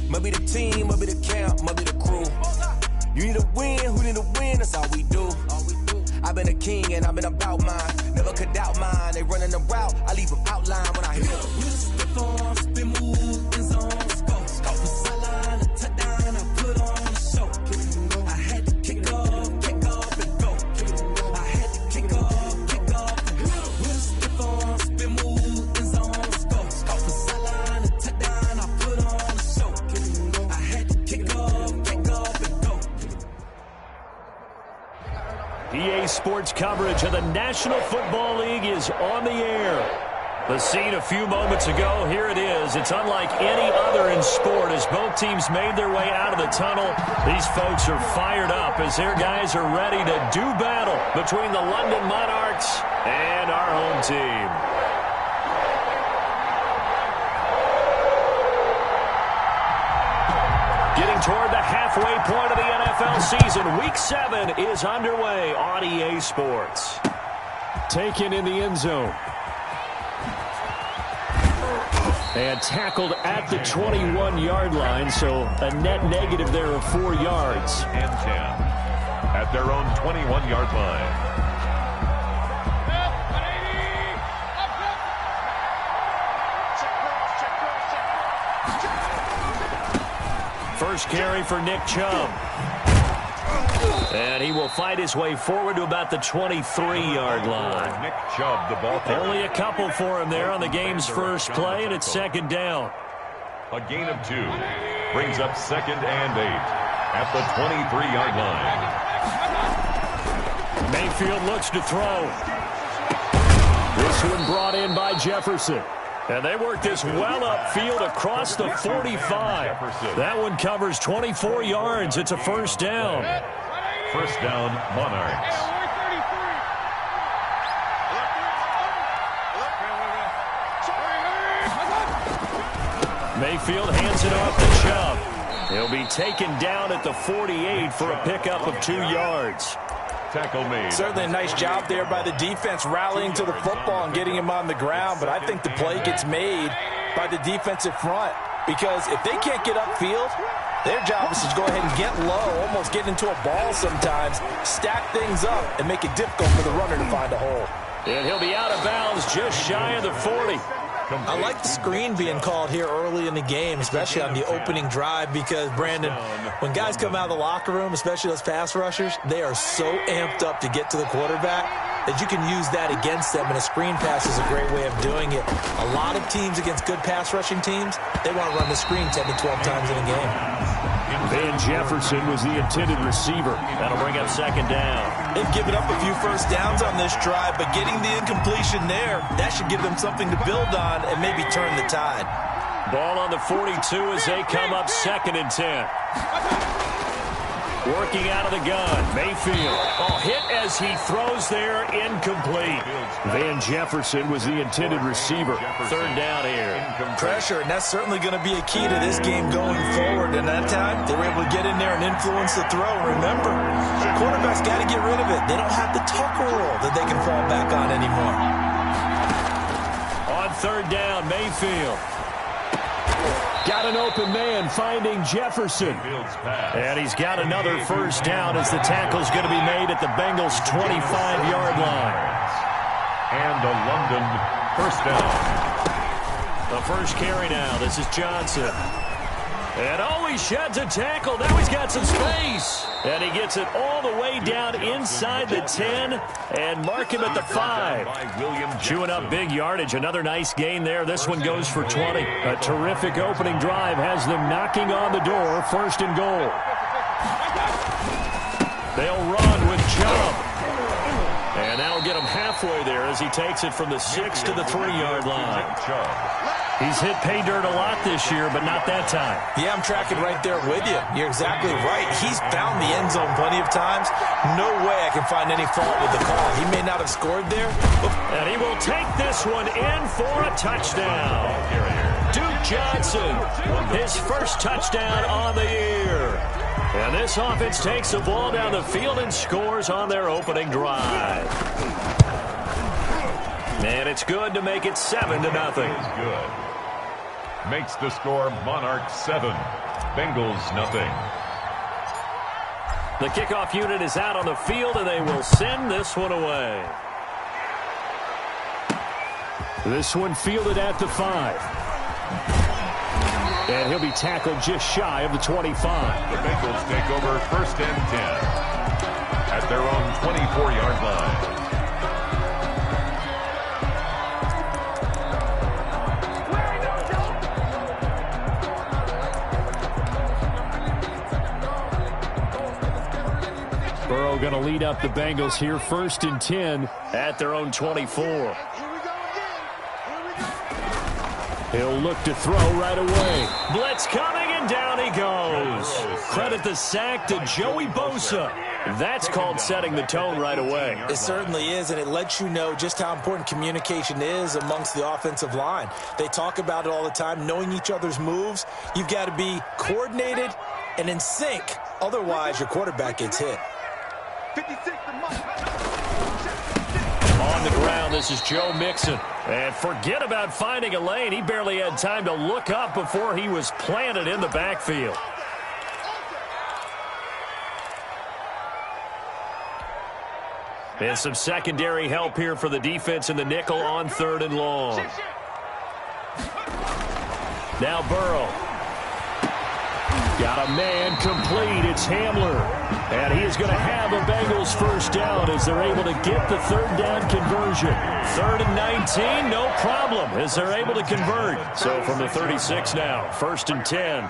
Maybe the team, maybe the camp, maybe the crew. You need a win, who need a win, that's all we do. I've been a king and I've been about mine. Never could doubt mine, they running the route, I leave them outline when I hit them. Stiff arm, spin move, in zone, scope. From sideline to touchdown, I put on a show. I had to kick off and go. I had to kick off and go. With a stiff arm, spin move, in zone, scope. From sideline to touchdown, I put on a show. I had to kick off and go. EA Sports coverage of the National Football League is on the air. The scene a few moments ago, here it is. It's unlike any other in sport as both teams made their way out of the tunnel. These folks are fired up as their guys are ready to do battle between the London Monarchs and our home team. Getting toward the halfway point of the NFL season. Week 7 is underway on EA Sports. Taken in the end zone. And tackled at the 21-yard line, so a net negative there of 4 yards. And 10 at their own 21-yard line. First carry for Nick Chubb. And he will fight his way forward to about the 23-yard line. Nick Chubb, the ball carrier. Only a couple for him there on the game's first play, and it's second down. A gain of 2 brings up 2nd and 8 at the 23-yard line. Mayfield looks to throw. This one brought in by Jefferson. And they work this well upfield across the 45. That one covers 24 yards. It's a first down. First down, Monarchs. Mayfield hands it off to Chubb. He'll be taken down at the 48 for a pickup of 2 yards. Tackle made. Certainly a nice job there by the defense rallying to the football and getting him on the ground, but I think the play gets made by the defensive front because if they can't get upfield, their job is to go ahead and get low, almost get into a ball sometimes, stack things up, and make it difficult for the runner to find a hole. And he'll be out of bounds just shy of the 40. I like the screen being called here early in the game, especially on the opening drive, because, Brandon, when guys come out of the locker room, especially those pass rushers, they are so amped up to get to the quarterback that you can use that against them, and a screen pass is a great way of doing it. A lot of teams against good pass rushing teams, they want to run the screen 10 to 12 times in a game. Van Jefferson was the intended receiver. That'll bring up second down. They've given up a few first downs on this drive, but getting the incompletion there, that should give them something to build on and maybe turn the tide. Ball on the 42 as they come up 2nd and 10. Working out of the gun, Mayfield. Oh, hit as he throws there, incomplete. Van Jefferson was the intended receiver. Third down here. Pressure, and that's certainly going to be a key to this game going forward. And that time, they were able to get in there and influence the throw. Remember, the quarterback's got to get rid of it. They don't have the Tucker rule that they can fall back on anymore. On third down, Mayfield. Got an open man finding Jefferson. And he's got another first down as the tackle's going to be made at the Bengals' 25-yard line. And a London first down. The first carry now. This is Johnson. And oh, he sheds a tackle. Now he's got some space. And he gets it all the way down inside the 10 and mark him at the 5. Chewing up big yardage. Another nice gain there. This one goes for 20. A terrific opening drive has them knocking on the door. First and goal. They'll run with Chubb. And that'll get him halfway there as he takes it from the 6 to the 3-yard line. He's hit pay dirt a lot this year, but not that time. Yeah, I'm tracking right there with you. You're exactly right. He's found the end zone plenty of times. No way I can find any fault with the call. He may not have scored there. And he will take this one in for a touchdown. Duke Johnson, his first touchdown on the year. And this offense takes the ball down the field and scores on their opening drive. And it's good to make it 7-0. makes the score Monarchs 7, Bengals nothing. The kickoff unit is out on the field, and they will send this one away. This one fielded at the 5. And he'll be tackled just shy of the 25. The Bengals take over 1st and 10 at their own 24-yard line. Burrow going to lead up the Bengals here, 1st and 10 at their own 24. He'll look to throw right away. Blitz coming, and down he goes. Credit the sack to Joey Bosa. That's called setting the tone right away. It certainly is, and it lets you know just how important communication is amongst the offensive line. They talk about it all the time, knowing each other's moves. You've got to be coordinated and in sync. Otherwise, your quarterback gets hit. On the ground, this is Joe Mixon. And forget about finding a lane. He barely had time to look up before he was planted in the backfield. And some secondary help here for the defense in the nickel on 3rd and long. Now Burrow. Got a man complete. It's Hamler. And he is going to have a Bengals 1st down as they're able to get the 3rd down conversion. 3rd and 19, no problem as they're able to convert. So from the 36 now, 1st and 10.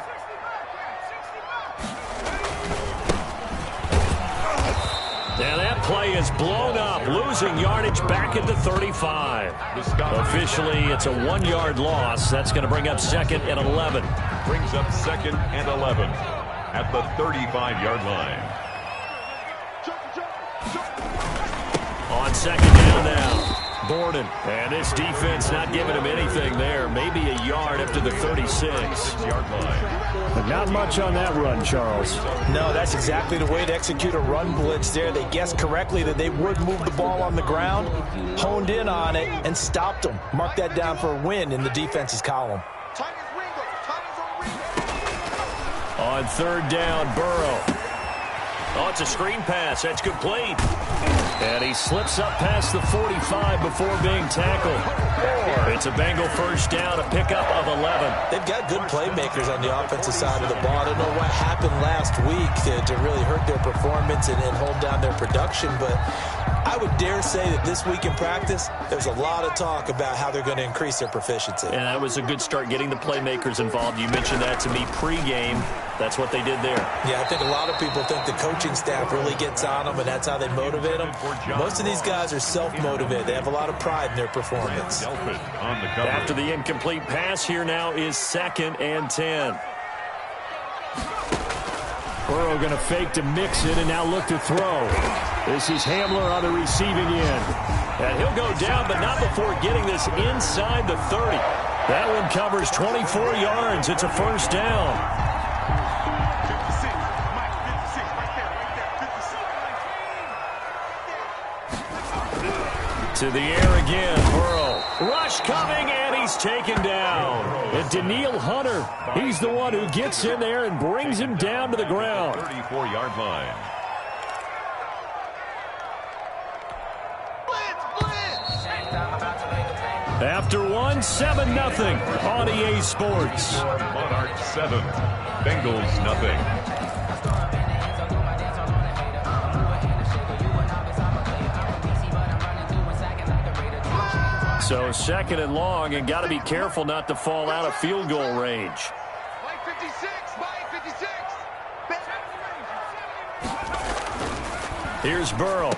And that play is blown up, losing yardage back at the 35. Officially, it's a 1-yard loss. That's going to bring up 2nd and 11. Brings up 2nd and 11 at the 35-yard line. On 2nd down now, Borden. And this defense not giving him anything there. Maybe a yard up to the 36-yard line. But not much on that run, Charles. No, that's exactly the way to execute a run blitz there. They guessed correctly that they would move the ball on the ground, honed in on it, and stopped them. Mark that down for a win in the defense's column. On 3rd down, Burrow. Oh, it's a screen pass. That's complete. And he slips up past the 45 before being tackled. It's a Bengal 1st down, a pickup of 11. They've got good playmakers on the offensive side of the ball. I don't know what happened last week to really hurt their performance and hold down their production, but I would dare say that this week in practice, there's a lot of talk about how they're going to increase their proficiency. And that was a good start getting the playmakers involved. You mentioned that to me pregame. That's what they did there. Yeah, I think a lot of people think the coaching staff really gets on them, and that's how they motivate them. Most of these guys are self-motivated. They have a lot of pride in their performance. After the incomplete pass, here now is 2nd and 10. Burrow going to fake to mix it and now look to throw. This is Hamler on the receiving end. And he'll go down, but not before getting this inside the 30. That one covers 24 yards. It's a 1st down. To the air again, Burrow. Rush coming, and he's taken down. And Daniil Hunter, he's the one who gets in there and brings him down to the ground. 34-yard line. After one, 7-0 on EA Sports. Monarchs 7, Bengals nothing. So 2nd and long, and got to be careful not to fall out of field goal range. Here's Burrow.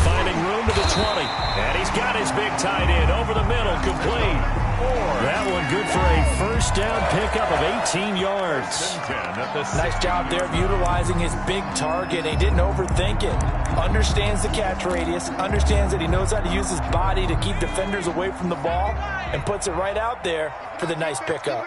Finding room to the 20. And he's got his big tight end over the middle, complete. That one good for a 1st down pickup of 18 yards. Nice job there of utilizing his big target. He didn't overthink it. Understands the catch radius. Understands that he knows how to use his body to keep defenders away from the ball. And puts it right out there for the nice pickup.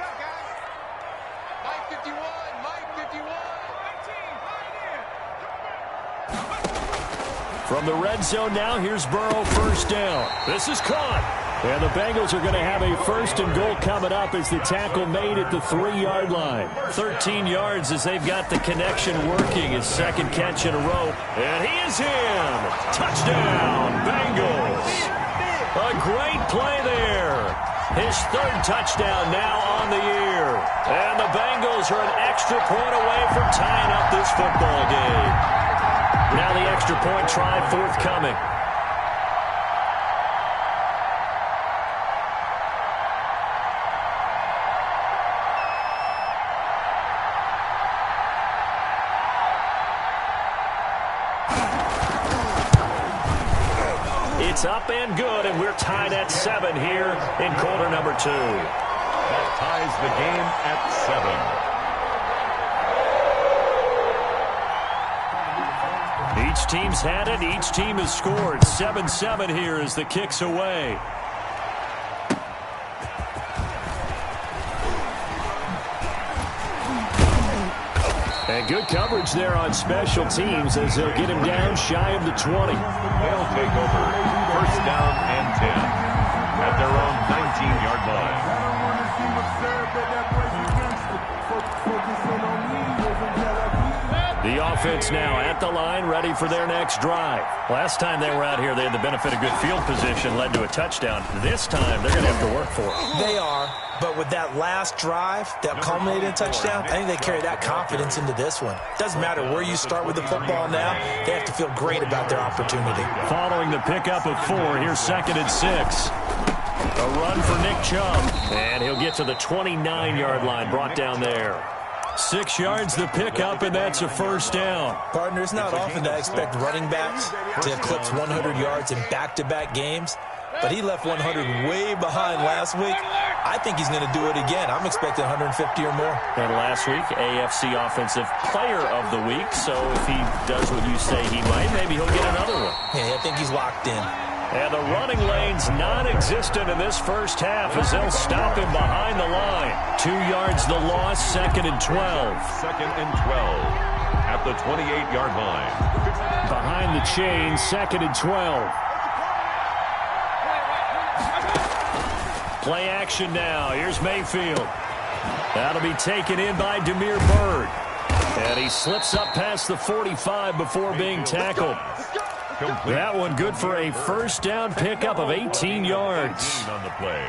From the red zone now, here's Burrow 1st down. This is caught. And the Bengals are going to have a 1st and goal coming up as the tackle made at the 3-yard line. 13 yards as they've got the connection working. His 2nd catch in a row. And he is in. Touchdown, Bengals. A great play there. His 3rd touchdown now on the year. And the Bengals are an extra point away from tying up this football game. Now the extra point try forthcoming. It's up and good, and we're tied at 7 here in quarter number 2. That ties the game at 7. Each team's had it. Each team has scored. 7-7 here as the kick's away. And good coverage there on special teams as they'll get him down shy of the 20. They'll take over 1st down and 10 at their own 19-yard line. The offense now at the line, ready for their next drive. Last time they were out here, they had the benefit of good field position, led to a touchdown. This time, they're going to have to work for it. They are, but with that last drive that culminated in a touchdown, I think they carry that confidence into this one. Doesn't matter where you start with the football now, they have to feel great about their opportunity. Following the pickup of 4, here's 2nd and 6. A run for Nick Chubb, and he'll get to the 29-yard line, brought down there. 6 yards the pickup, and that's a 1st down. Partner, it's not often that I expect running backs to eclipse 100 yards in back-to-back games, but he left 100 way behind last week. I think he's going to do it again. I'm expecting 150 or more. And last week, AFC Offensive Player of the Week, so if he does what you say he might, maybe he'll get another one. Yeah, I think he's locked in. And the running lane's non-existent in this first half as they'll stop him behind the line. 2 yards the loss, 2nd and 12. 2nd and 12 at the 28-yard line. Behind the chain, 2nd and 12. Play action now. Here's Mayfield. That'll be taken in by Damiere Byrd. And he slips up past the 45 before being tackled. That one good for a 1st down pickup of 18 yards. On the play.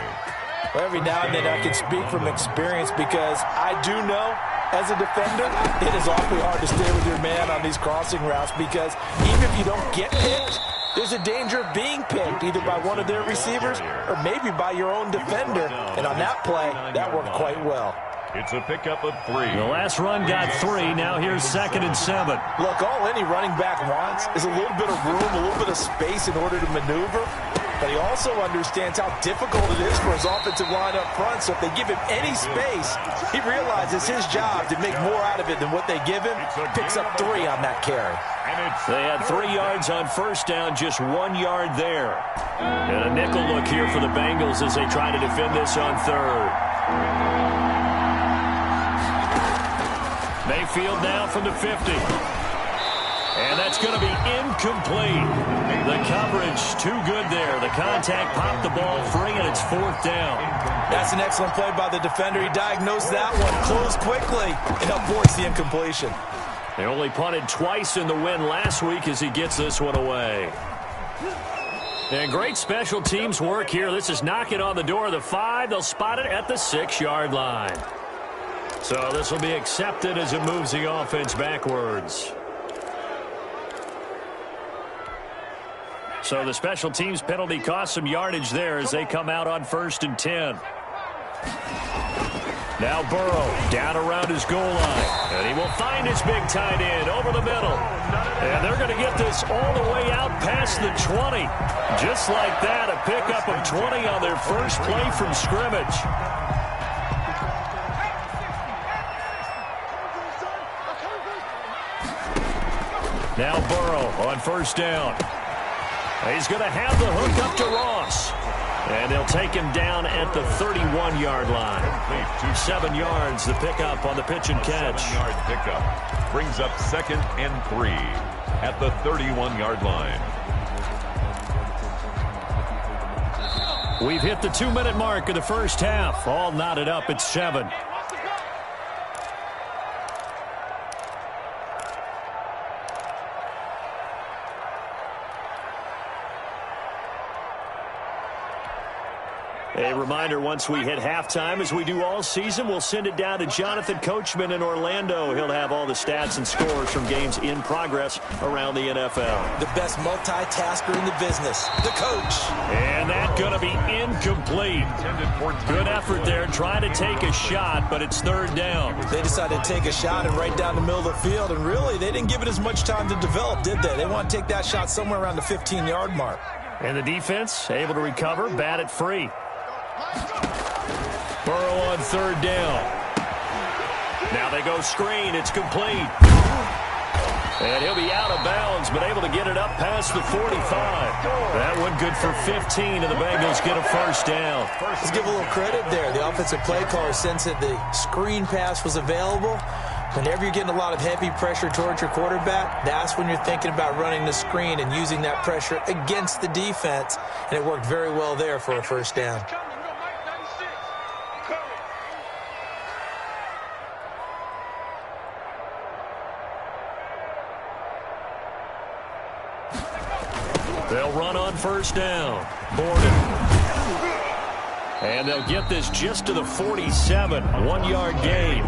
Well, every now and then I can speak from experience because I do know as a defender it is awfully hard to stay with your man on these crossing routes because even if you don't get picked, there's a danger of being picked either by one of their receivers or maybe by your own defender. And on that play, that worked quite well. It's a pickup of 3. The last run got 3. Now here's 2nd and 7. Look, all any running back wants is a little bit of room, a little bit of space in order to maneuver. But he also understands how difficult it is for his offensive line up front. So if they give him any space, he realizes his job to make more out of it than what they give him. Picks up 3 on that carry. They had 3 yards on 1st down, just 1 yard there. And a nickel look here for the Bengals as they try to defend this on 3rd. Mayfield now from the 50. And that's going to be incomplete. The coverage too good there. The contact popped the ball free, and it's 4th down. That's an excellent play by the defender. He diagnosed that one, closed quickly, and avoids the incompletion. They only punted twice in the win last week as he gets this one away. And great special teams work here. This is knocking on the door of the 5. They'll spot it at the 6-yard line. So this will be accepted as it moves the offense backwards. So the special teams penalty cost some yardage there as they come out on 1st and 10. Now Burrow down around his goal line. And he will find his big tight end over the middle. And they're going to get this all the way out past the 20. Just like that, a pickup of 20 on their first play from scrimmage. Now Burrow on 1st down. He's going to have the hook up to Ross. And they'll take him down at the 31-yard line. 7 yards, the pickup on the pitch and catch. 7-yard pickup brings up 2nd and 3 at the 31-yard line. We've hit the 2-minute mark of the first half. All knotted up at 7. A reminder, once we hit halftime, as we do all season, we'll send it down to Jonathan Coachman in Orlando. He'll have all the stats and scores from games in progress around the NFL. The best multitasker in the business, the coach. And that's going to be incomplete. Good effort there, trying to take a shot, but it's third down. They decided to take a shot and right down the middle of the field, and really, they didn't give it as much time to develop, did they? They want to take that shot somewhere around the 15-yard mark. And the defense able to recover, bat it free. Burrow on third down. Now they go screen. It's complete. And he'll be out of bounds, but able to get it up past the 45. That one good for 15, and the Bengals get a first down. Let's give a little credit there. The offensive play caller sensed that the screen pass was available. Whenever you're getting a lot of heavy pressure towards your quarterback, that's when you're thinking about running the screen and using that pressure against the defense. And it worked very well there for a first down. They'll run on first down. Borden. And they'll get this just to the 47. 1-yard gain.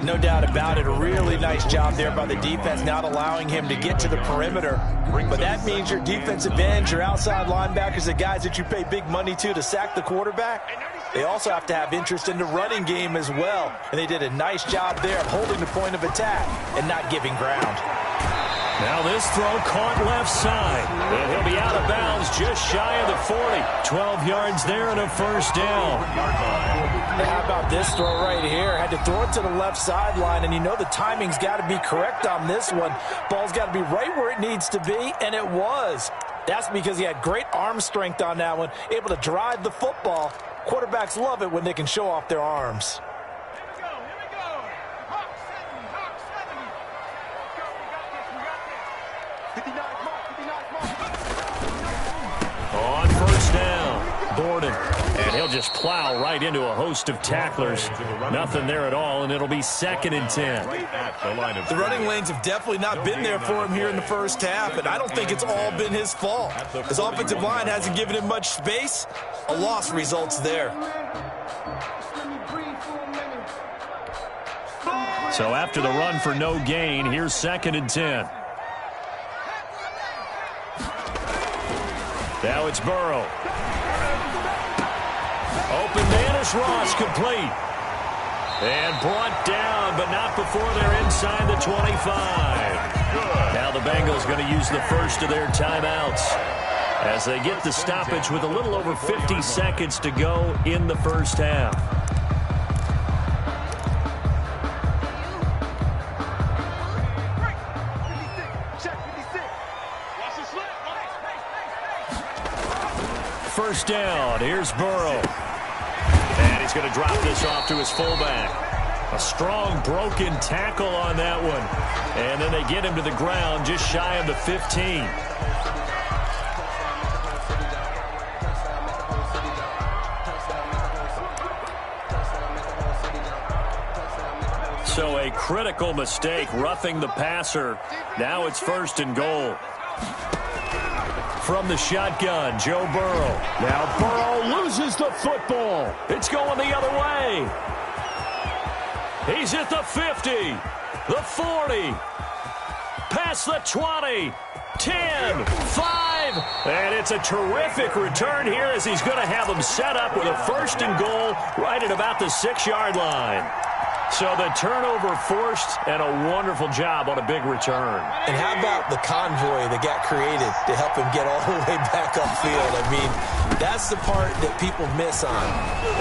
No doubt about it. A really nice job there by the defense, not allowing him to get to the perimeter. But that means your defensive ends, your outside linebackers, the guys that you pay big money to sack the quarterback, they also have to have interest in the running game as well. And they did a nice job there of holding the point of attack and not giving ground. Now this throw caught left side. And he'll be out of bounds just shy of the 40. 12 yards there and a first down. How about this throw right here? Had to throw it to the left sideline, and you know the timing's got to be correct on this one. Ball's got to be right where it needs to be, and it was. That's because he had great arm strength on that one, able to drive the football. Quarterbacks love it when they can show off their arms. On first down, Borden. And he'll just plow right into a host of tacklers. Nothing there at all, and it'll be 2nd and 10. The running lanes have definitely not been there for him here in the first half, and I don't think it's all been his fault. His offensive line hasn't given him much space. A loss results there. So after the run for no gain, here's 2nd and 10. Now it's Burrow. Open Dennis Ross complete. And brought down, but not before they're inside the 25. Now the Bengals going to use the first of their timeouts as they get the stoppage with a little over 50 seconds to go in the first half. First down. Here's Burrow. And he's going to drop this off to his fullback. A strong broken tackle on that one. And then they get him to the ground just shy of the 15. So a critical mistake, roughing the passer. Now it's 1st and goal. From the shotgun, Joe Burrow. Now Burrow loses the football. It's going the other way. He's at the 50, the 40, past the 20, 10, 5. And it's a terrific return here as he's going to have them set up with a 1st and goal right at about the 6-yard line. So the turnover forced, and a wonderful job on a big return. And how about the convoy that got created to help him get all the way back upfield? I mean, that's the part that people miss on.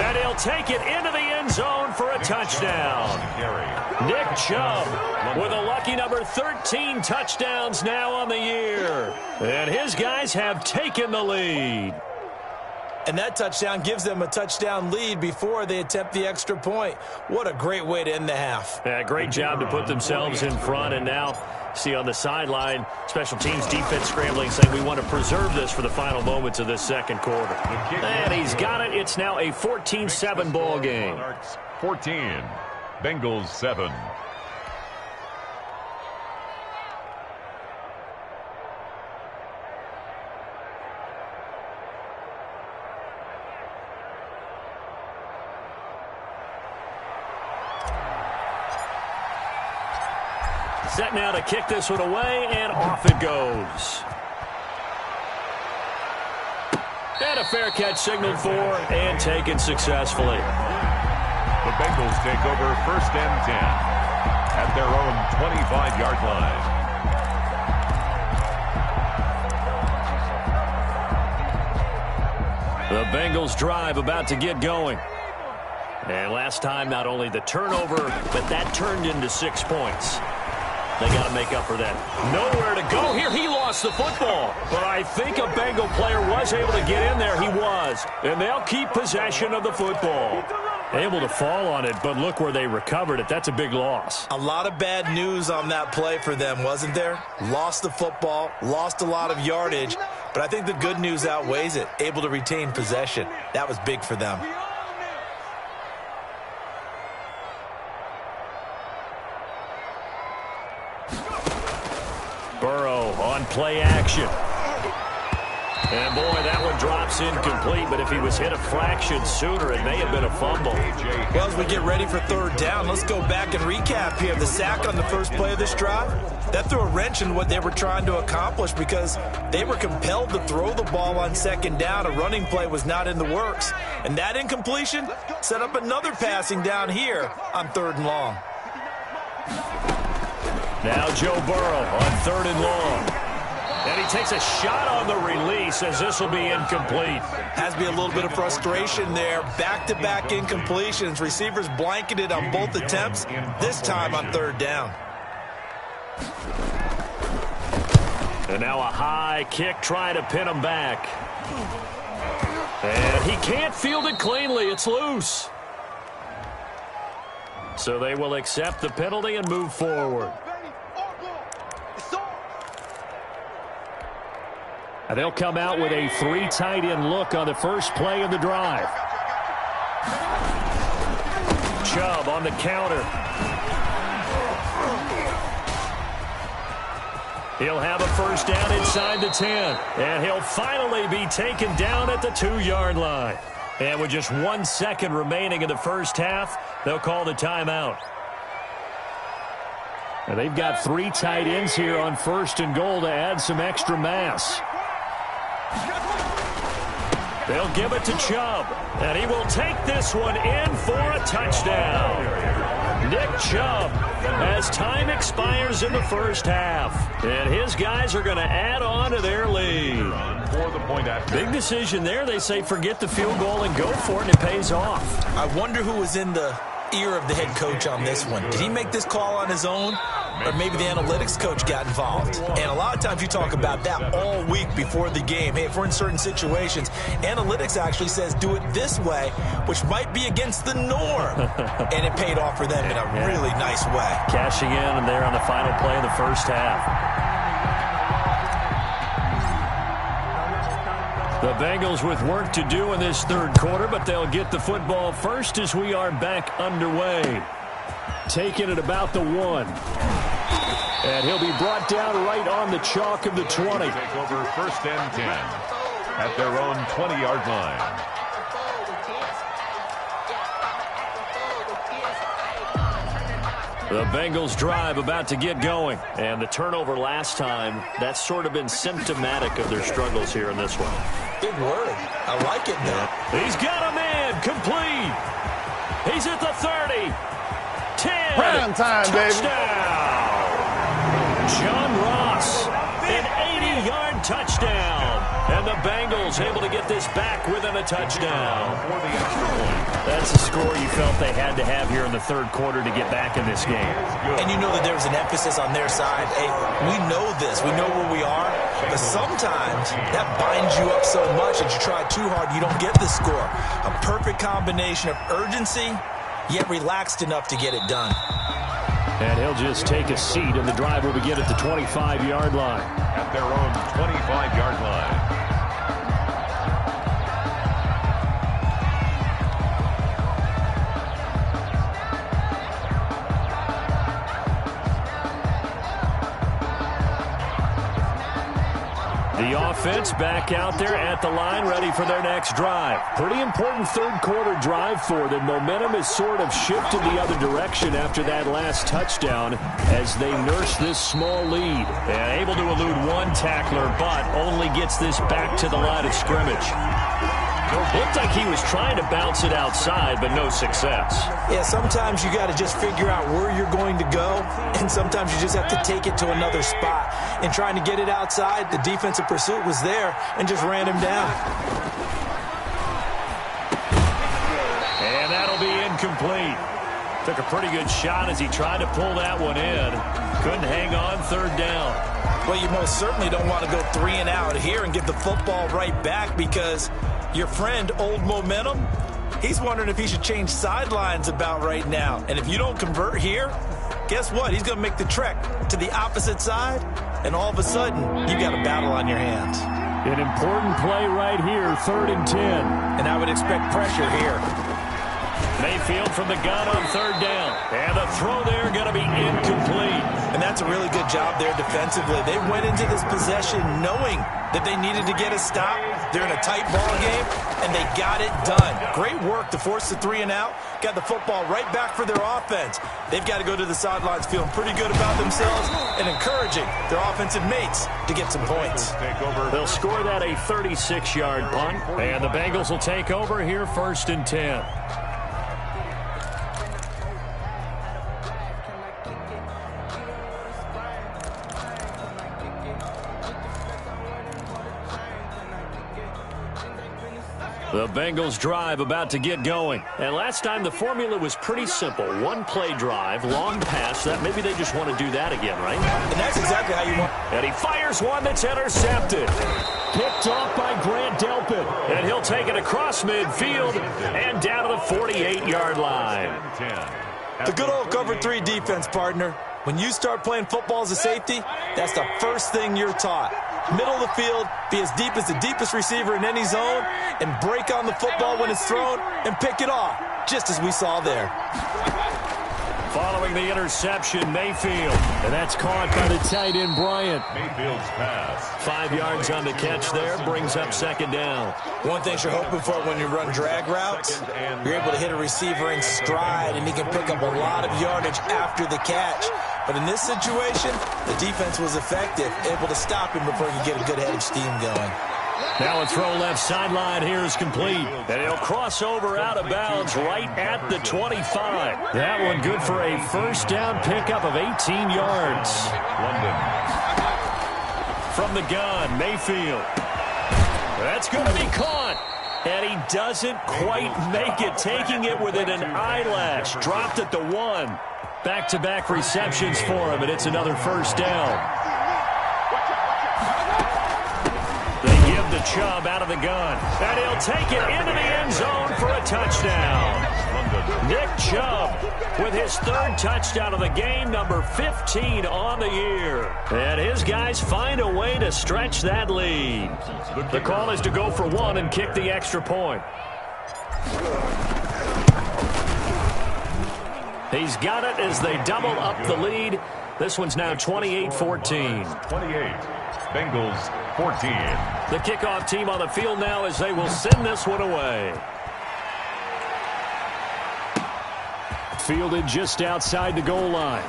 And he'll take it into the end zone for a touchdown. Nick Chubb with a lucky number 13 touchdowns now on the year. And his guys have taken the lead. And that touchdown gives them a touchdown lead before they attempt the extra point. What a great way to end the half. Yeah, great job to put themselves in front. And now, see on the sideline, special teams defense scrambling, saying we want to preserve this for the final moments of this second quarter. And he's got it. It's now a 14-7 ball game. 14, Bengals 7. Set now to kick this one away, and off it goes. And a fair catch signaled for and taken successfully. The Bengals take over 1st and 10 at their own 25-yard line. The Bengals drive about to get going. And last time, not only the turnover, but that turned into 6 points. They got to make up for that. Nowhere to go here. He lost the football. But I think a Bengal player was able to get in there. He was. And they'll keep possession of the football. Able to fall on it, but look where they recovered it. That's a big loss. A lot of bad news on that play for them, wasn't there? Lost the football, lost a lot of yardage, but I think the good news outweighs it. Able to retain possession. That was big for them. Burrow on play action. And, boy, that one drops incomplete, but if he was hit a fraction sooner, it may have been a fumble. Well, as we get ready for 3rd down, let's go back and recap here. The sack on the first play of this drive, that threw a wrench in what they were trying to accomplish because they were compelled to throw the ball on 2nd down. A running play was not in the works. And that incompletion set up another passing down here on 3rd and long. Now Joe Burrow on 3rd and long. And he takes a shot on the release as this will be incomplete. Has to be a little bit of frustration there. Back-to-back incompletions. Receivers blanketed on both attempts, this time on 3rd down. And now a high kick trying to pin him back. And he can't field it cleanly. It's loose. So they will accept the penalty and move forward. And they'll come out with a 3 tight end look on the first play of the drive. Chubb on the counter. He'll have a 1st down inside the 10. And he'll finally be taken down at the 2-yard line. And with just 1 second remaining in the first half, they'll call the timeout. And they've got 3 tight ends here on 1st and goal to add some extra mass. They'll give it to Chubb, and he will take this one in for a touchdown. Nick Chubb, as time expires in the first half. And his guys are going to add on to their lead. Big decision there. They say forget the field goal and go for it, and it pays off. I wonder who was in the ear of the head coach on this one. Did he make this call on his own? Or maybe the analytics coach got involved. And a lot of times you talk about that all week before the game. Hey, if we're in certain situations, analytics actually says do it this way, which might be against the norm. And it paid off for them in a really nice way. Cashing in and there on the final play of the first half. The Bengals with work to do in this 3rd quarter, but they'll get the football first as we are back underway. Taking it about the 1. And he'll be brought down right on the chalk of the 20. Take over 1st and 10 at their own 20-yard line. The Bengals drive about to get going. And the turnover last time, that's sort of been symptomatic of their struggles here in this one. Big word. I like it now. He's got a man complete. He's at the 30. 10. Prime time, touchdown. Baby. John Ross An 80-yard touchdown. And the Bengals able to get this back within a touchdown. For the extra point. That's the score you felt they had to have here in the third quarter to get back in this game. And you know that there's an emphasis on their side. Hey, we know this. We know where we are. But sometimes that binds you up so much that you try too hard, you don't get the score. A perfect combination of urgency, yet relaxed enough to get it done. And he'll just take a seat, and the drive will begin at the 25-yard line. At their own 25-yard line. The offense back out there at the line, ready for their next drive. Pretty important third quarter drive for them. Momentum has sort of shifted the other direction after that last touchdown as they nurse this small lead. And able to elude one tackler, but only gets this back to the line of scrimmage. Looked like he was trying to bounce it outside, but no success. Yeah, sometimes you got to just figure out where you're going to go, and sometimes you just have to take it to another spot. And trying to get it outside, the defensive pursuit was there and just ran him down. And that'll be incomplete. Took a pretty good shot as he tried to pull that one in. Couldn't hang on third down. Well, you most certainly don't want to go 3 and out here and get the football right back because your friend, Old Momentum, he's wondering if he should change sidelines about right now. And if you don't convert here, guess what? He's going to make the trek to the opposite side, and all of a sudden, you got a battle on your hands. An important play right here, 3rd and 10. And I would expect pressure here. Mayfield from the gun on third down. And the throw there going to be incomplete. And that's a really good job there defensively. They went into this possession knowing that they needed to get a stop. They're in a tight ball game, and they got it done. Great work to force the 3 and out. Got the football right back for their offense. They've got to go to the sidelines feeling pretty good about themselves and encouraging their offensive mates to get some points. They'll score that a 36-yard punt, and the Bengals will take over here 1st and 10. The Bengals drive about to get going. And last time the formula was pretty simple. One play drive, long pass. That maybe they just want to do that again, right? And that's exactly how you want. And he fires one that's intercepted. Picked off by Grant Delpit. And he'll take it across midfield and down to the 48-yard line. The good old cover 3 defense, partner. When you start playing football as a safety, that's the first thing you're taught. Middle of the field, be as deep as the deepest receiver in any zone, and break on the football when it's thrown and pick it off, just as we saw there. Following the interception, Mayfield. And that's caught by the tight end, Bryant. Mayfield's pass. 5 yards on the catch there, brings up 2nd down. One thing you're hoping for when you run drag routes, you're able to hit a receiver in stride, and he can pick up a lot of yardage after the catch. But in this situation, the defense was effective, able to stop him before he could get a good head of steam going. Now a throw left sideline here is complete. And he'll cross over out of bounds right at the 25. That one good for a 1st down pickup of 18 yards. London. From the gun, Mayfield. That's going to be caught. And he doesn't quite make it, taking it within an eyelash. Dropped at the 1. Back-to-back receptions for him, and it's another 1st down. They give the Chubb out of the gun, and he'll take it into the end zone for a touchdown. Nick Chubb with his 3rd touchdown of the game, number 15 on the year. And his guys find a way to stretch that lead. The call is to go for 1 and kick the extra point. He's got it as they double up the lead. This one's now 28-14. 28. Bengals 14. The kickoff team on the field now as they will send this one away. Fielded just outside the goal line.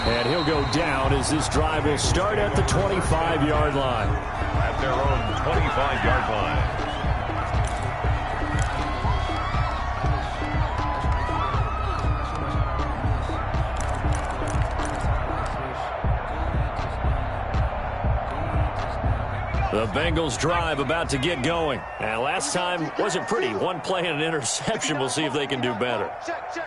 And he'll go down as this drive will start at the 25-yard line. At their own 25-yard line. The Bengals drive about to get going. And last time wasn't pretty. One play and an interception. We'll see if they can do better.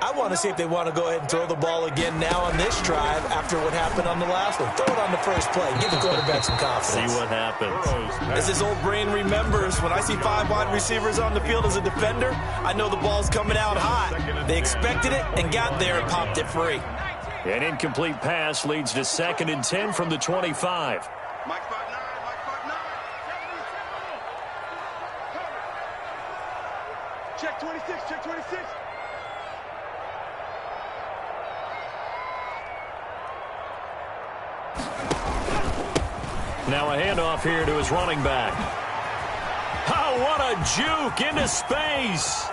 I want to see if they want to go ahead and throw the ball again now on this drive after what happened on the last one. Throw it on the first play. Give the quarterback some confidence. See what happens. As his old brain remembers, when I see 5 wide receivers on the field as a defender, I know the ball's coming out hot. They expected it and got there and popped it free. An incomplete pass leads to 2nd and 10 from the 25. Check 26, check 26. Now a handoff here to his running back. Oh, what a juke into space.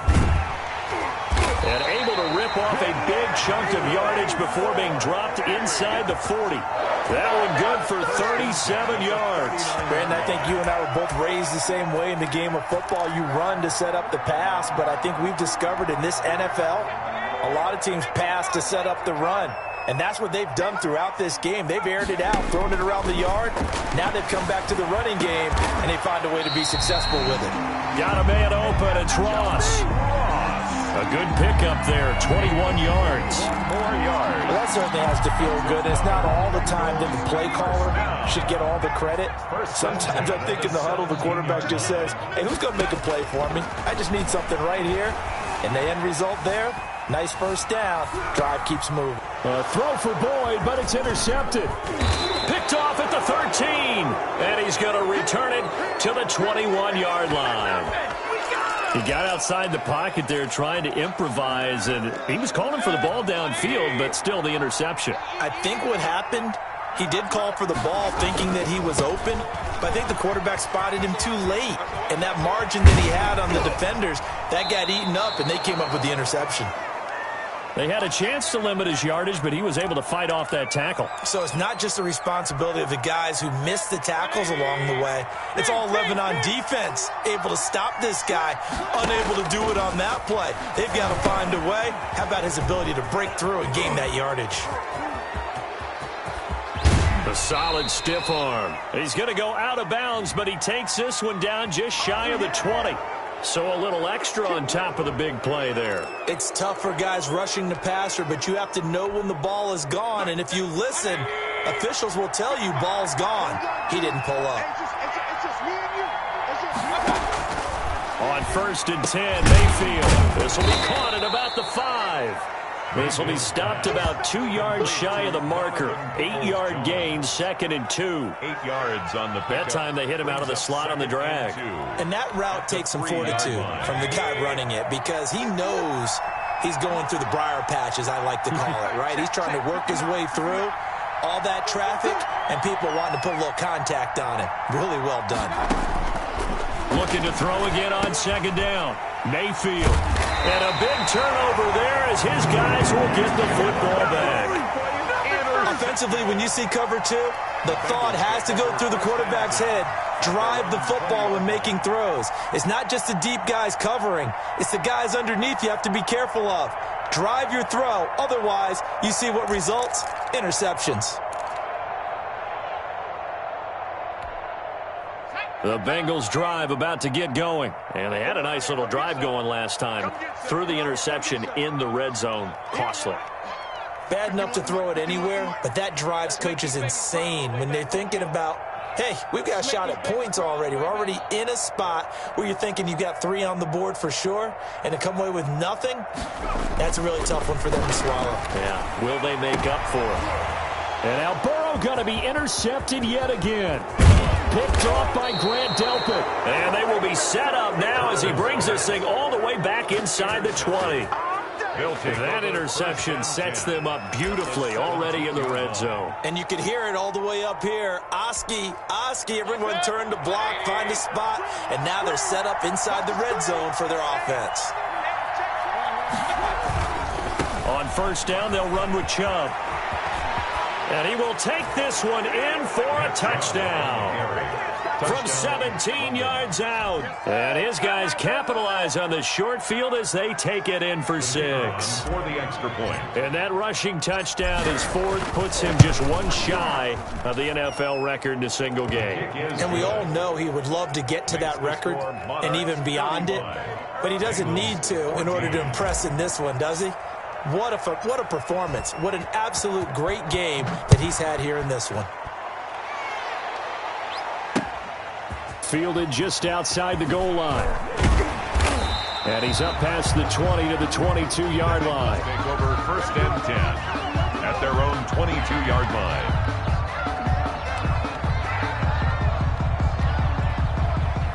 And able to rip off a big chunk of yardage before being dropped inside the 40. That one good for 37 yards. Brandon, I think you and I were both raised the same way in the game of football. You run to set up the pass, but I think we've discovered in this NFL, a lot of teams pass to set up the run. And that's what they've done throughout this game. They've aired it out, thrown it around the yard. Now they've come back to the running game, and they find a way to be successful with it. Got a man open. It's Ross. A good pickup there, 21 yards. 4 yards. Well, that certainly has to feel good. It's not all the time that the play caller should get all the credit. Sometimes I think in the huddle, the quarterback just says, hey, who's going to make a play for me? I just need something right here. And the end result there, nice first down. Drive keeps moving. A throw for Boyd, but it's intercepted. Picked off at the 13. And he's going to return it to the 21-yard line. He got outside the pocket there trying to improvise, and he was calling for the ball downfield, but still the interception. I think what happened, he did call for the ball thinking that he was open, but I think the quarterback spotted him too late. And that margin that he had on the defenders, that got eaten up, and they came up with the interception. They had a chance to limit his yardage, but he was able to fight off that tackle. So it's not just the responsibility of the guys who missed the tackles along the way. It's all 11 on defense, able to stop this guy, unable to do it on that play. They've got to find a way. How about his ability to break through and gain that yardage? A solid stiff arm. He's going to go out of bounds, but he takes this one down just shy of the 20. So a little extra on top of the big play there. It's tough for guys rushing the passer, but you have to know when the ball is gone. And if you listen, officials will tell you ball's gone. He didn't pull up. It's just me and you. On 1st and 10, Mayfield. This will be caught at about the 5. This will be stopped about 2 yards shy of the marker. 8-yard gain, 2nd and 2. 8 yards on the pickup. That time they hit him out of the slot on the drag. And that route takes some fortitude from the guy running it because he knows he's going through the briar patch, as I like to call it, right? He's trying to work his way through all that traffic and people wanting to put a little contact on him. Really well done. Looking to throw again on 2nd down. Mayfield. And a big turnover there as his guys will get the football back. Offensively, when you see cover 2, the thought has to go through the quarterback's head. Drive the football when making throws. It's not just the deep guys covering. It's the guys underneath you have to be careful of. Drive your throw. Otherwise, you see what results? Interceptions. The Bengals drive about to get going. And they had a nice little drive going last time. Threw the interception in the red zone. Costly. Bad enough to throw it anywhere, but that drives coaches insane when they're thinking about, hey, we've got a shot at points already. We're already in a spot where you're thinking you've got 3 on the board for sure, and to come away with nothing, that's a really tough one for them to swallow. Yeah, will they make up for it? And now Burrow going to be intercepted yet again. Picked off by Grant Delpit. And they will be set up now as he brings this thing all the way back inside the 20. That interception sets them up beautifully already in the red zone. And you can hear it all the way up here. Oski, everyone turned to block, find a spot, and now they're set up inside the red zone for their offense. On 1st down, they'll run with Chubb. And he will take this one in for a touchdown. from 17 yards out. And his guys capitalize on the short field as they take it in for 6. For the extra point. And that rushing touchdown, his fourth, puts him just one shy of the NFL record in a single game. And we all know he would love to get to that record and even beyond it, but he doesn't need to in order to impress in this one, does he? What a performance. What an absolute great game that he's had here in this one. Fielded just outside the goal line. And he's up past the 20 to the 22-yard line. Take over 1st and 10 at their own 22-yard line.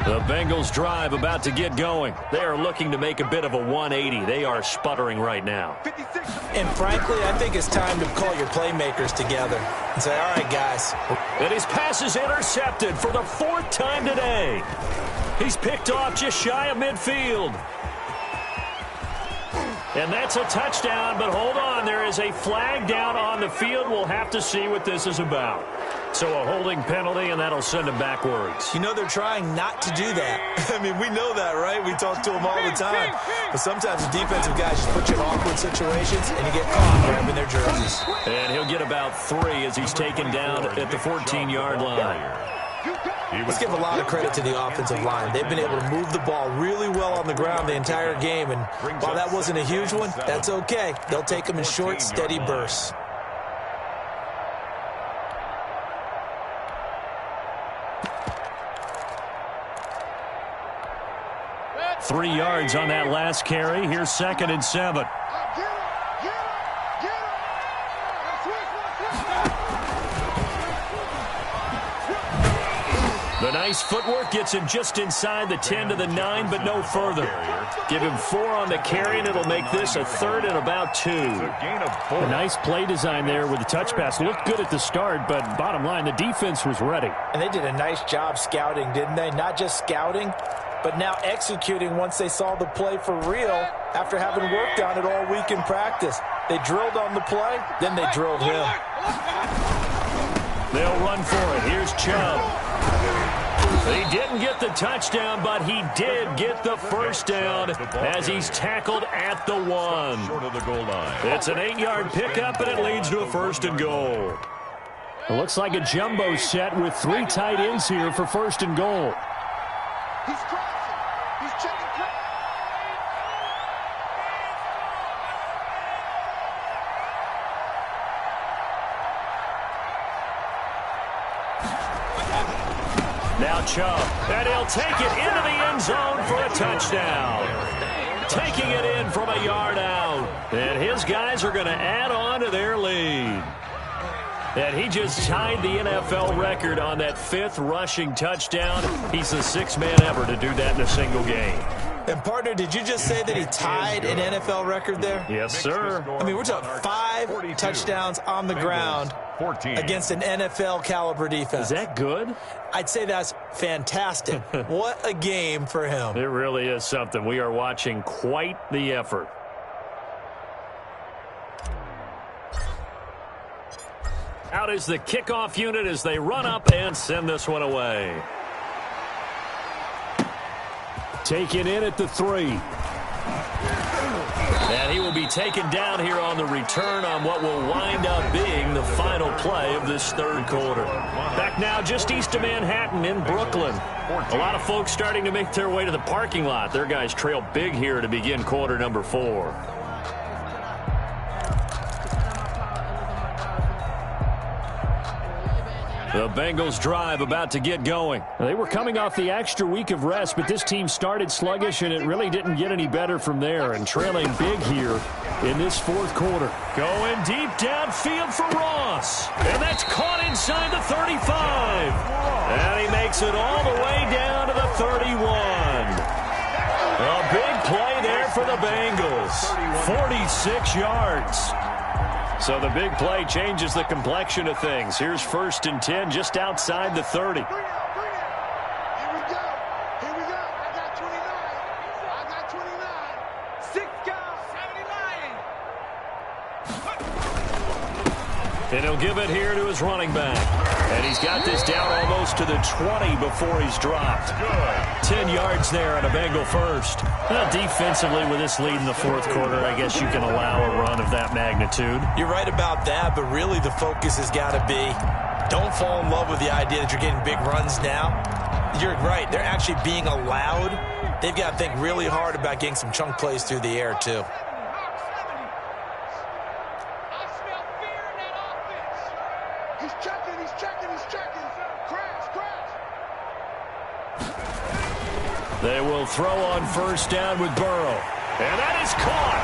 The Bengals drive about to get going. They are looking to make a bit of a 180. They are sputtering right now. And frankly, I think it's time to call your playmakers together and say, all right, guys. And his pass is intercepted for the 4th time today. He's picked off just shy of midfield. And that's a touchdown, but hold on. There is a flag down on the field. We'll have to see what this is about. So a holding penalty, and that'll send him backwards. You know, they're trying not to do that. I mean, we know that, right? We talk to them all the time. But sometimes the defensive guys just put you in awkward situations, and you get caught grabbing their jerseys. And he'll get about 3 as he's taken down at the 14-yard line. Let's give a lot of credit to the offensive line. They've been able to move the ball really well on the ground the entire game. And while that wasn't a huge one, that's okay. They'll take them in short, steady bursts. Three yards on that last carry. Here's 2nd and 7. The nice footwork gets him just inside the 10 to the 9, but no further. Give him 4 on the carry, and it'll make this a 3rd and about 2. A nice play design there with the touch pass. Looked good at the start, but bottom line, the defense was ready. And they did a nice job scouting, didn't they? Not just scouting, but now executing once they saw the play for real after having worked on it all week in practice. They drilled on the play, then they drilled him. They'll run for it. Here's Chubb. He didn't get the touchdown, but he did get the first down as he's tackled at the 1. Short of the goal line. It's an 8-yard pickup, and it leads to a 1st and goal. It looks like a jumbo set with 3 tight ends here for 1st and goal. He's crossing. He's checking cross. Now Chubb, and he'll take it into the end zone for a touchdown. Taking it in from a yard out. And his guys are going to add on to their lead. And he just tied the NFL record on that 5th rushing touchdown. He's the 6th man ever to do that in a single game. And, partner, did you just say that he tied an NFL record there? Yes, sir. I mean, we're talking 5 touchdowns on the ground against an NFL-caliber defense. Is that good? I'd say that's fantastic. What a game for him. It really is something. We are watching quite the effort. Out is the kickoff unit as they run up and send this one away. Taken in at the 3. And he will be taken down here on the return on what will wind up being the final play of this 3rd quarter. Back now just east of Manhattan in Brooklyn. A lot of folks starting to make their way to the parking lot. Their guys trail big here to begin quarter number 4. The Bengals drive about to get going. They were coming off the extra week of rest, but this team started sluggish, and it really didn't get any better from there, and trailing big here in this 4th quarter. Going deep downfield for Ross. And that's caught inside the 35. And he makes it all the way down to the 31. A big play there for the Bengals. 46 yards. So the big play changes the complexion of things. Here's 1st and 10 just outside the 30. Here we go. Here we go. I got 29. I got 29. 6 guys. 79. And he'll give it here to his running back. And he's got this down almost to the 20 before he's dropped. 10 yards there on a Bengal first. Well, defensively, with this lead in the fourth quarter, I guess you can allow a run of that magnitude. You're right about that, but really the focus has got to be don't fall in love with the idea that you're getting big runs now. You're right. They're actually being allowed. They've got to think really hard about getting some chunk plays through the air, too. They will throw on first down with Burrow. And that is caught.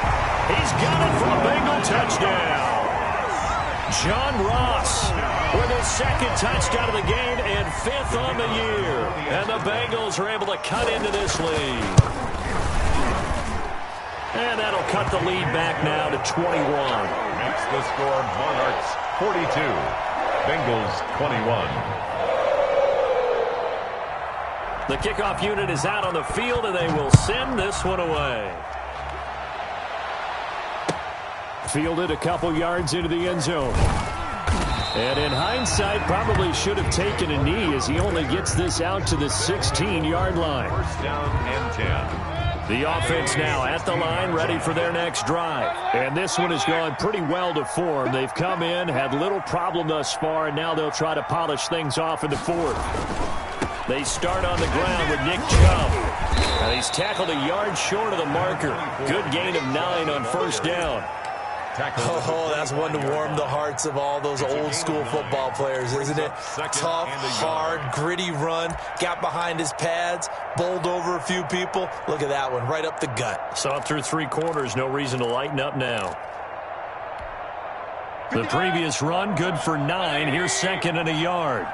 He's got it for a Bengal touchdown. John Ross with his second touchdown of the game and 5th on the year. And the Bengals are able to cut into this lead. And that'll cut the lead back now to 21. Makes the score Monarchs 42, Bengals 21. The kickoff unit is out on the field, and they will send this one away. Fielded a couple yards into the end zone. And in hindsight, probably should have taken a knee as he only gets this out to the 16-yard line. First down and 10. The offense now at the line, ready for their next drive. And this one has gone pretty well to form. They've come in, had little problem thus far, and now they'll try to polish things off in the fourth. They start on the ground with Nick Chubb. And he's tackled a yard short of the marker. Good gain of 9 on first down. Oh, that's one to warm the hearts of all those old school football players, isn't it? Tough, hard, gritty run. Got behind his pads, bowled over a few people. Look at that one, right up the gut. Saw through 3 quarters, no reason to lighten up now. The previous run, good for 9. Here's second and a yard.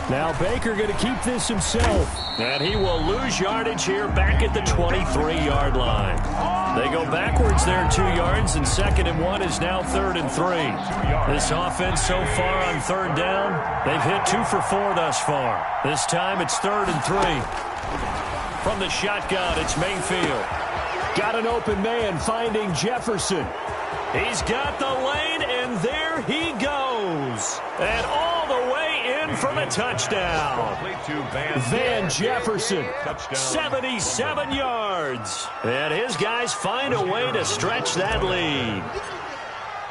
Now Baker going to keep this himself. And he will lose yardage here back at the 23-yard line. They go backwards there 2 yards, and 2nd and 1 is now 3rd and 3. This offense so far on 3rd down, they've hit 2 for 4 thus far. This time it's 3rd and 3. From the shotgun, it's Mayfield. Got an open man finding Jefferson. He's got the lane, and there he goes. And all the way in for the touchdown. Van Jefferson. 77 yards. And his guys find a way to stretch that lead.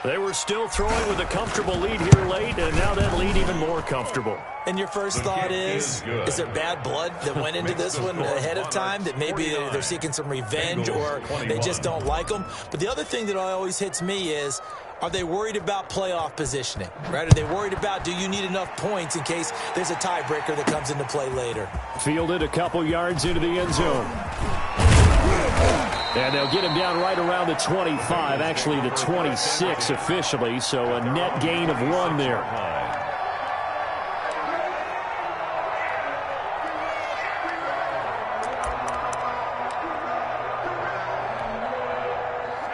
They were still throwing with a comfortable lead here late, and now that lead even more comfortable. And your first thought is there bad blood that went into this one ahead of time, that maybe they're seeking some revenge or they just don't like them? But the other thing that always hits me is, are they worried about playoff positioning? Right? Are they worried about, do you need enough points in case there's a tiebreaker that comes into play later? Fielded a couple yards into the end zone. And they'll get him down right around the 25, actually the 26 officially, so a net gain of 1 there.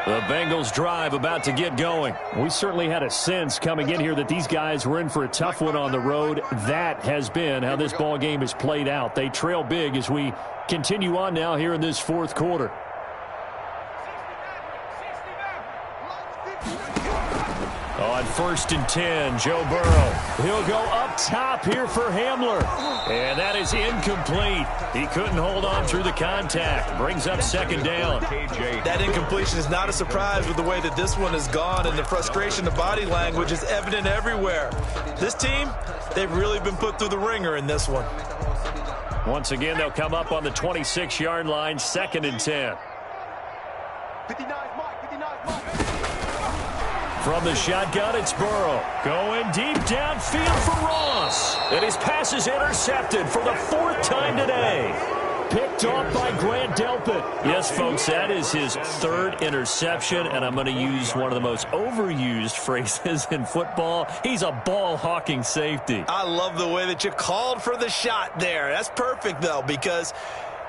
The Bengals drive about to get going. We certainly had a sense coming in here that these guys were in for a tough one on the road. That has been how this ball game has played out. They trail big as we continue on now here in this fourth quarter. On 1st and 10, Joe Burrow. He'll go up top here for Hamler. And that is incomplete. He couldn't hold on through the contact. Brings up 2nd down. That incompletion is not a surprise with the way that this one has gone, and the frustration, the body language is evident everywhere. This team, they've really been put through the ringer in this one. Once again, they'll come up on the 26-yard line, 2nd and 10. 59 Mike, 59 Mike. From the shotgun, it's Burrow. Going deep downfield for Ross. And his pass is intercepted for the 4th time today. Picked off by Grant Delpit. Yes, folks, that is his 3rd interception, and I'm going to use one of the most overused phrases in football. He's a ball-hawking safety. I love the way that you called for the shot there. That's perfect, though, because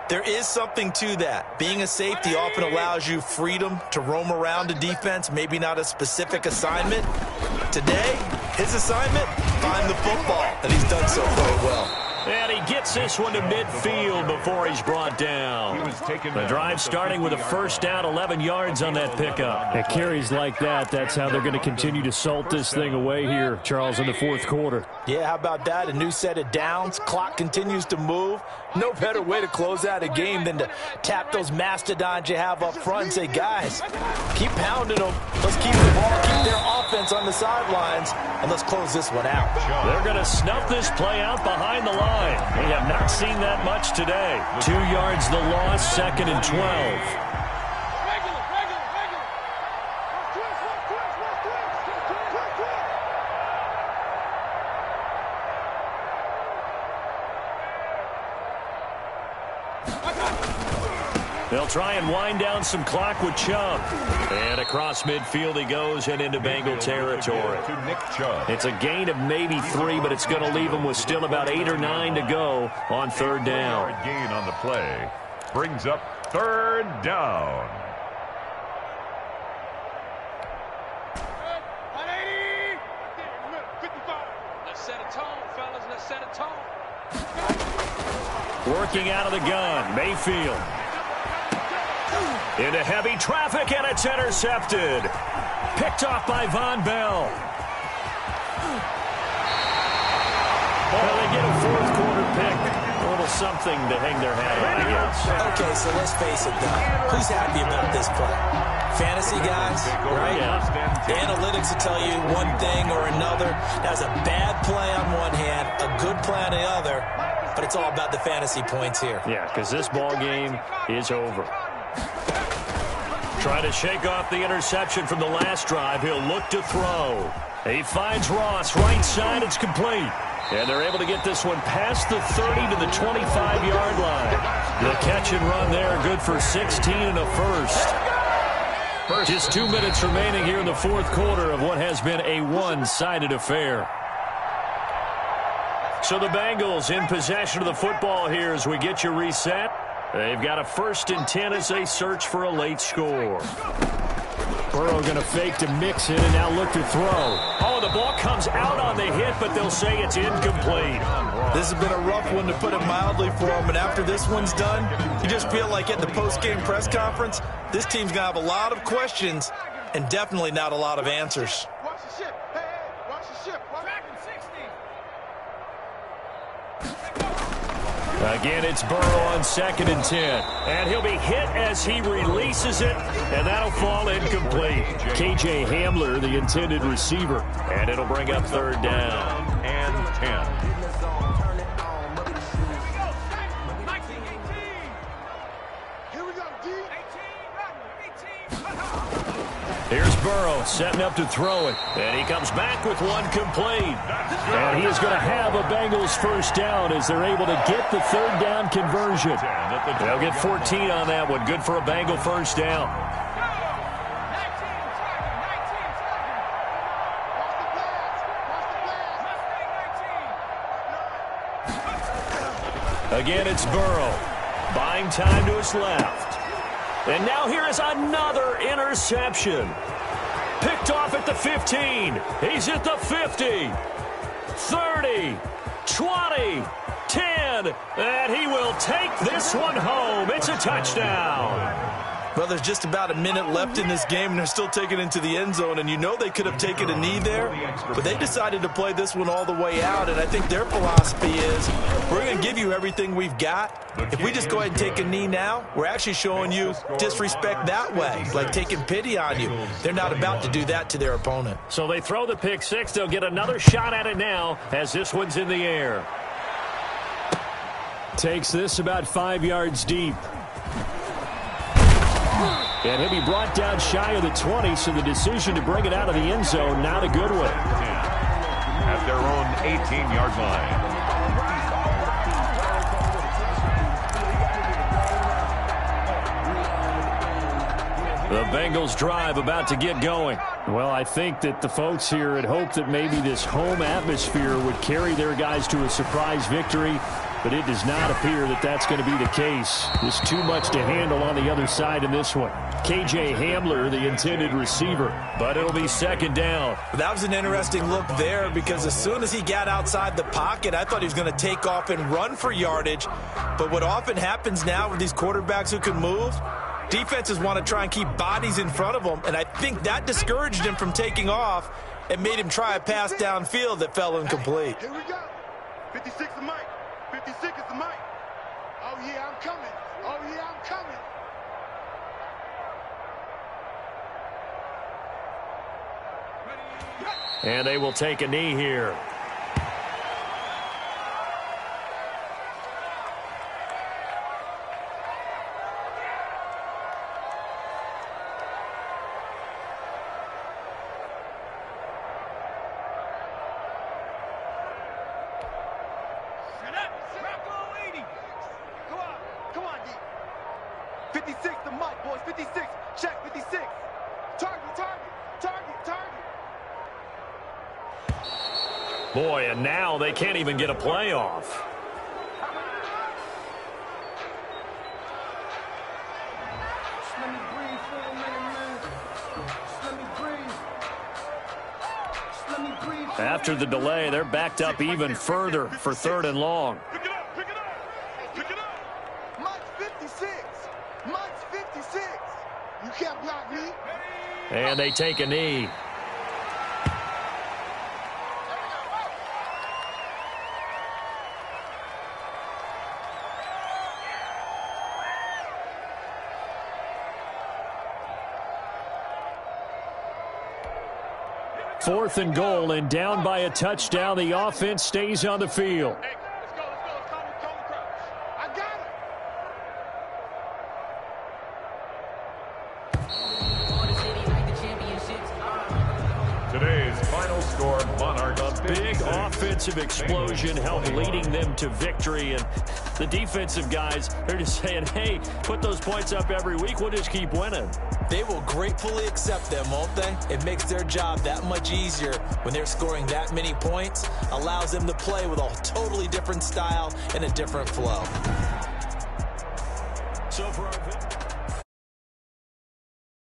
there is something to that. Being a safety often allows you freedom to roam around a defense, maybe not a specific assignment. Today, his assignment, find the football, and he's done so quite well. And he gets this one to midfield before he's brought down. The drive starting with a first down, 11 yards on that pickup. At carries like that, that's how they're going to continue to salt this thing away here, Charles, in the fourth quarter. Yeah, how about that? A new set of downs. Clock continues to move. No better way to close out a game than to tap those mastodons you have up front and say, guys, keep pounding them. Let's keep the ball, keep their offense on the sidelines, and let's close this one out. They're going to snuff this play out behind the line. We have not seen that much today. 2 yards the loss, 2nd and 12. They'll try and wind down some clock with Chubb. And across midfield he goes and into Bengal territory. It's a gain of maybe 3, but it's going to leave him with still about 8 or 9 to go on third down. Gain on the play brings up third down. Let's set a tone, fellas. Let's set a tone. Working out of the gun, Mayfield. Into heavy traffic, and it's intercepted. Picked off by Von Bell. Well, they get a fourth quarter pick. A little something to hang their hat on, I guess. Okay, so let's face it, though. Who's happy about this play? Fantasy guys, right? Yeah. The analytics will tell you one thing or another. That's a bad play on one hand, a good play on the other, but it's all about the fantasy points here. Yeah, because this ball game is over. Trying to shake off the interception from the last drive. He'll look to throw. He finds Ross. Right side, it's complete. And they're able to get this one past the 30 to the 25-yard line. The catch and run there, good for 16 and a first. Just 2 minutes remaining here in the fourth quarter of what has been a one-sided affair. So the Bengals in possession of the football here as we get you reset. They've got a 1st and 10 as they search for a late score. Burrow going to fake to mix it and now look to throw. Oh, the ball comes out on the hit, but they'll say it's incomplete. This has been a rough one, to put it mildly, for him. And after this one's done, you just feel like at the post-game press conference, this team's going to have a lot of questions and definitely not a lot of answers. Watch the ship. Hey, hey, watch the ship. Tracking 60. Again, it's Burrow on 2nd and 10. And he'll be hit as he releases it, and that'll fall incomplete. KJ Hamler, the intended receiver. And it'll bring up third down. And 10. Here's Burrow setting up to throw it. And he comes back with one complete. And he is going to have a Bengals first down as they're able to get the third down conversion. They'll get 14 on that one. Good for a Bengal first down. Again, it's Burrow. Buying time to his left. And now here is another interception. Picked off at the 15. He's at the 50. 30. 20. 10. And he will take this one home. It's a touchdown. Well, there's just about a minute left in this game, and they're still taking it into the end zone. And you know they could have taken a knee there, but they decided to play this one all the way out. And I think their philosophy is, we're going to give you everything we've got. If we just go ahead and take a knee now, we're actually showing you disrespect that way, like taking pity on you. They're not about to do that to their opponent. So they throw the pick six. They'll get another shot at it now as this one's in the air. Takes this about 5 yards deep. And he'll be brought down shy of the 20, so the decision to bring it out of the end zone, not a good one. At their own 18-yard line. The Bengals drive about to get going. Well, I think that the folks here had hoped that maybe this home atmosphere would carry their guys to a surprise victory. but it does not appear that that's going to be the case. There's too much to handle on the other side in this one. KJ Hamler, the intended receiver, but it'll be second down. That was an interesting look there because as soon as he got outside the pocket, I thought he was going to take off and run for yardage. But what often happens now with these quarterbacks who can move, defenses want to try and keep bodies in front of them, and I think that discouraged him from taking off and made him try a pass downfield that fell incomplete. Here we go. 56 is Mike. 56 is the Mike. Oh, yeah, I'm coming. Oh, yeah, I'm coming. And they will take a knee here. Come on, D. 56 the Mike, boys. 56. Check, 56. Target. Boy, and now they can't even get a play off. Let me breathe for a minute, man. Let me breathe. Let me breathe. After the delay, they're backed up even further for 3rd and long. Pick it up. Mike's 56. Mike's 56. You can't block me. And they take a knee. Fourth and goal, and down by a touchdown. The offense stays on the field. Hey, let's go. Let's call the crouch. I got it. Today's final score, Monarchs. A big 56. offensive explosion helped leading them to victory, and the defensive guys, they're just saying, hey, put those points up every week, we'll just keep winning. They will gratefully accept them, won't they? It makes their job that much easier when they're scoring that many points, allows them to play with a totally different style and a different flow. So for our